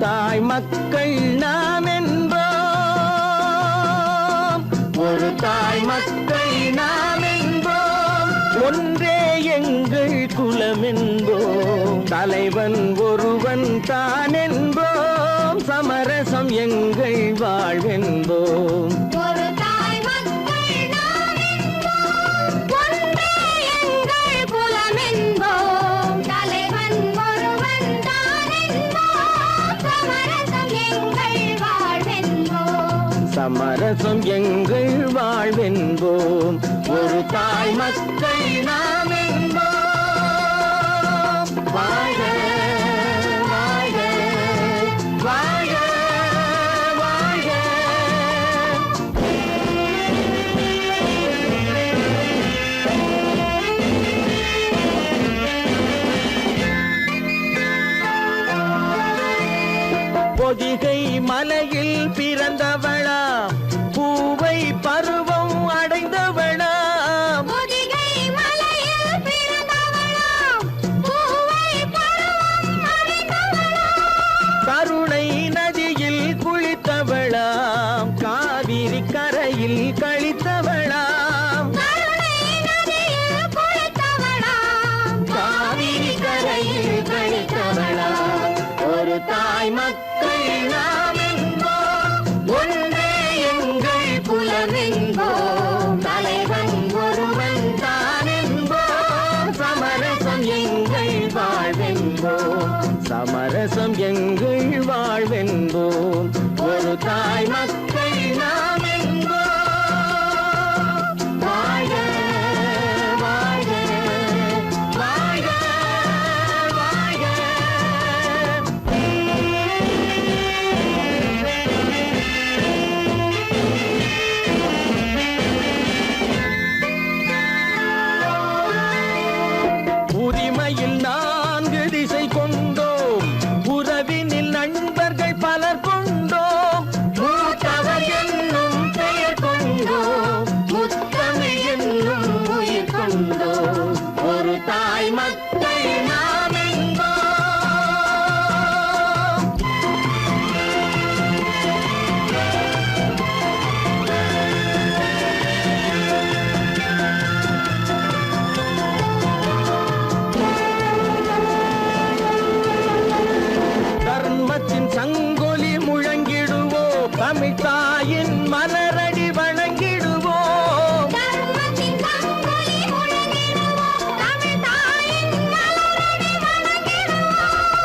தாய் மக்கள் நாம் என்போம், ஒரு தாய் மக்கள் நாம் என்போம், ஒன்றே எங்கள் குலம் என்போம், தலைவன் ஒருவன் தான் என்போம், சமரசம் எங்கள் வாழ்வென்போம். ஒரு தாய் மக்கள் நாம் என்போம், ஒன்றே எங்கள் குலம் என்போம், தலைவன் ஒருவன் தான் என்போம், சமரசம் எங்கள் வாழ்வென்போம். சமரசம் எங்கள் வாழ்வென்போம், ஒரு தாய் மக்கள் நாம் என்போம். வாழ்க வாழ்க வாழ்க வாழ்க. பொதிகை மலையில் பிறந்தவளா, பூவை பருவம் அடைந்தவளா, பொதிகை மலையில் பிறந்தவளாம், பூவை பருவம் அடைந்தவளாம், கருணை நதியில் குளித்தவளாம், காவிரி கரையில் கழித்தவளாம், கருணை நதியில் குளித்தவளாம், காவிரி கரையில் கழித்தவளாம், ஒரு தாய் மக்கள் நாம் என்போம், ஒன்றே எங்கள் குலம் என்போம், தலைவன் ஒருவன் தான் என்போம், சமரசம் எங்கள் வாழ்வென்போம், சமரசம் எங்கள் வாழ்வென்போம், ஒரு தாய் மக்கள் நாம் என்போம். வாழ்க வாழ்க வாழ்க வாழ்க. உரிமையில் 4 திசை கொண்டோம், உறவினில் நண்பர்கள் பலர் கொண்டோம், மூத்தவர் என்னும் பெயர் கொண்டோம், முத்தமிழ் என்னும் உயிர் கொண்டோம், ஒரு தாய் மக்கள் நாம் என்போம். தர்மத்தின் சங்கொலி முழங்கிடுவோம், தமிழ் தாயின் மலரடி வணங்கிடுவோம், தர்மத்தின் சங்கொலி முழங்கிடுவோம், தமிழ் தாயின் மலரடி வணங்கிடுவோம்,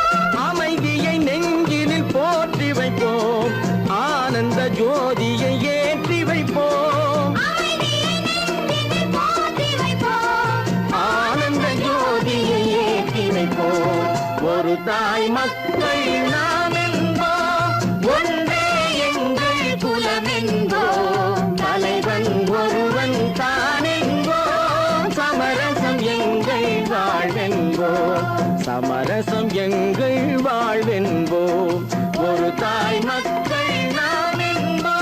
அமைதியை நெஞ்சினில் போற்றி வைப்போம், ஆனந்த ஜோதியை ஏற்றி வைப்போம், அமைதியை நெஞ்சினில் போற்றி வைப்போம், ஆனந்த ஜோதியை ஏற்றி வைப்போம், ஒரு தாய் மக்கள் நாம் என்போம், ஒன்றே எங்கள் குலம் என்போம், தலைவன் ஒருவன் தான் என்போம், சமரசம் எங்கள் வாழ்வென்போம், சமரசம் எங்கள் வாழ்வென்போம், ஒரு தாய் மக்கள் நாம் என்போம்.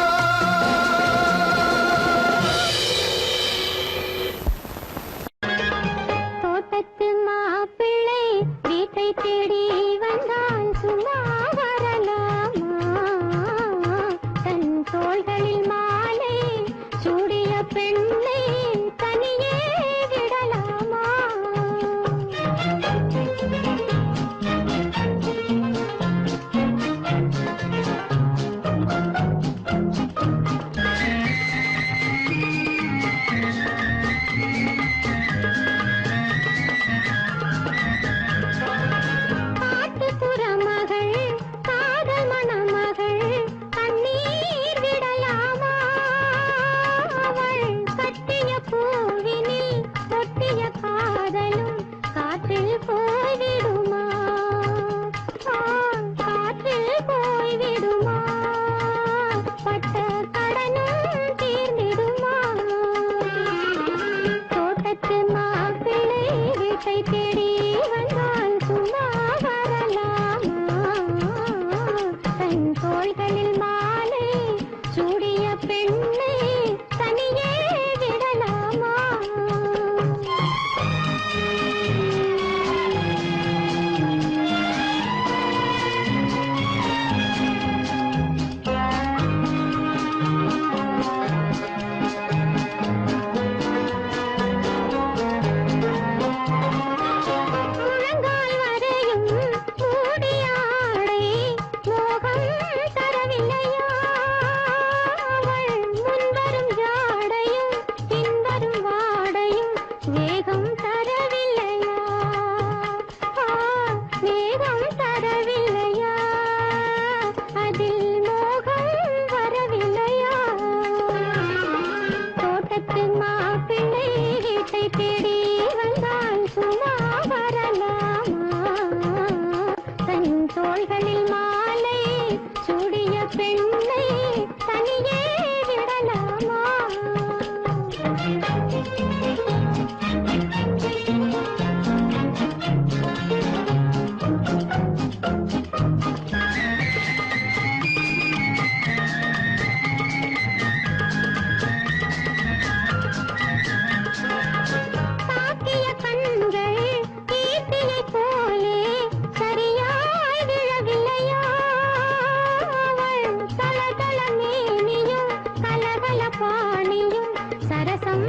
தோட்டத்து மாப்பிள்ளை வீட்டை தேடி வந்தான் சும்மா வீட்டு மாப்பிள்ளை வீட்டை தேடி வந்தால் சும்மா வரலாமா? தன் தோள்களில் மாலை சூடிய பெண்ணை தனியே விடலாமா? தாக்கிய கண்கள் ஈட்டியைப் போலே சரியாய் விழவில்லையா? அவள் தளதள மேனியும் கலகல பாணியும் சரசம்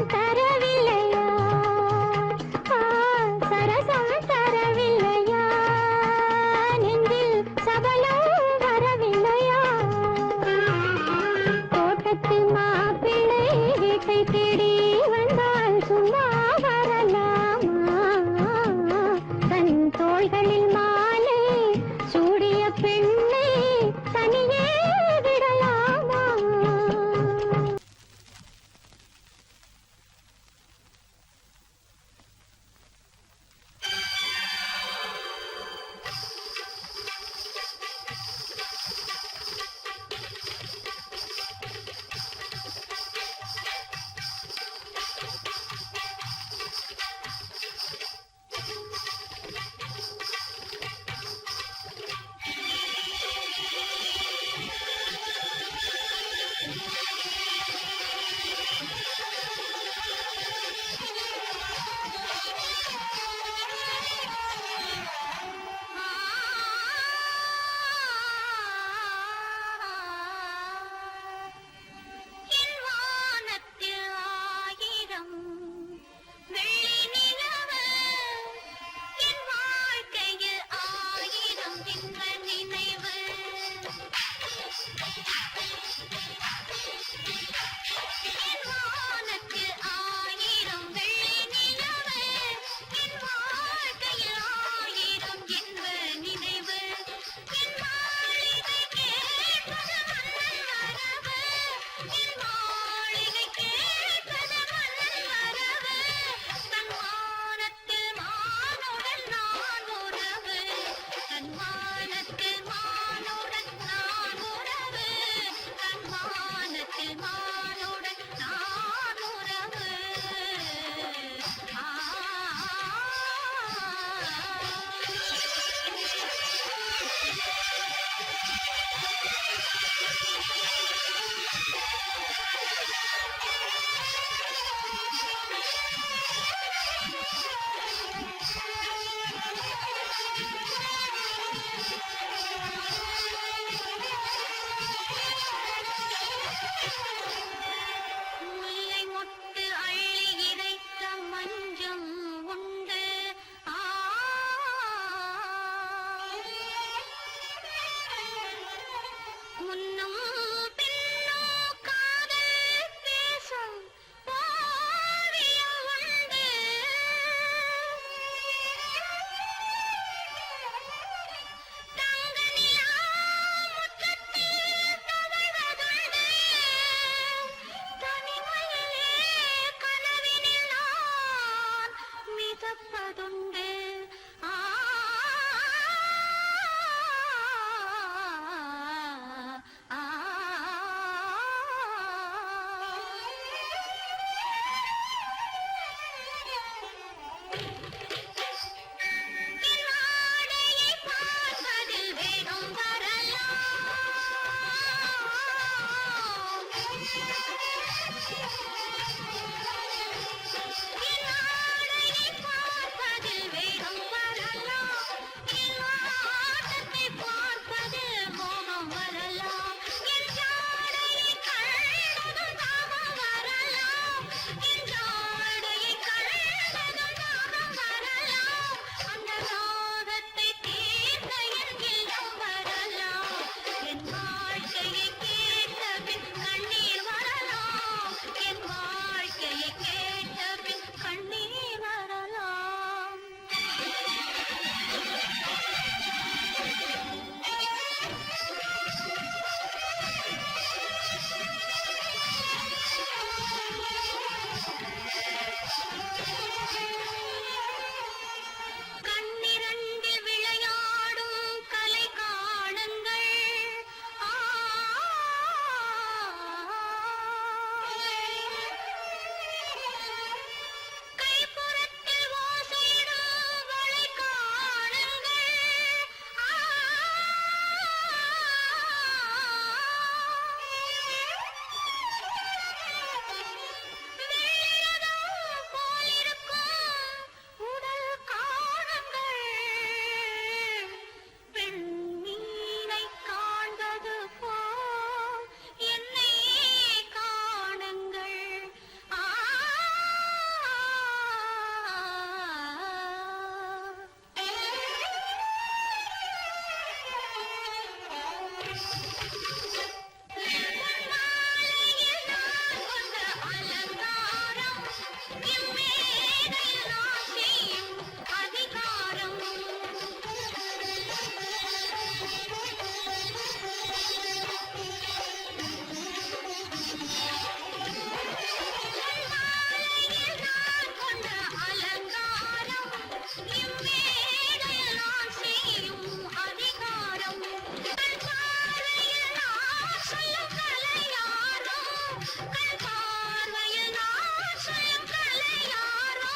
பார்வையில் நான் சொல்லும் கலையாரோ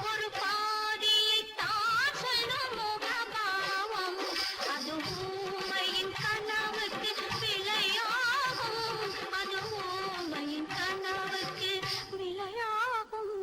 ஒரு பாதியை தான் சொல்லும் முகபாவம் அது ஊமையின் கனவுக்கு விளையாகும் அது ஊமையின் கனவுக்கு விளையாகும்